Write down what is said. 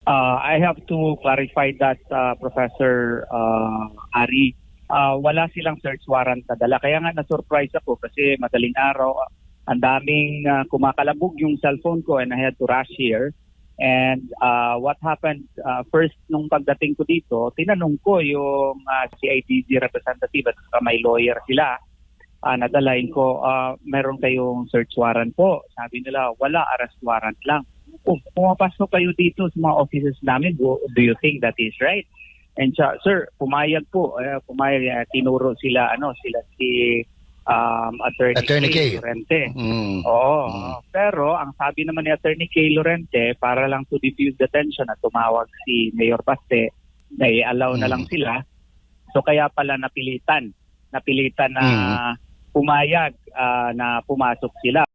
I have to clarify that, Professor Ari. Wala silang search warrant na dala. Kaya nga na-surprise ako kasi madaling araw, ang daming kumakalabog yung cellphone ko and I had to rush here. And what happened, first nung pagdating ko dito, tinanong ko yung CIDG representative at may lawyer sila. Nadalain ko, meron kayong search warrant po. Sabi nila, wala, arrest warrant lang. Pumapasok kayo dito sa mga offices namin, do you think that is right? And sir, pumayag po, tinuro sila, sila si Attorney Kay Lorente. Oo. Pero ang sabi naman ni Attorney Kay Lorente, para lang to diffuse the tension at tumawag si Mayor Paste, na i-allow na lang sila. So kaya pala napilitan na pumayag na pumasok sila.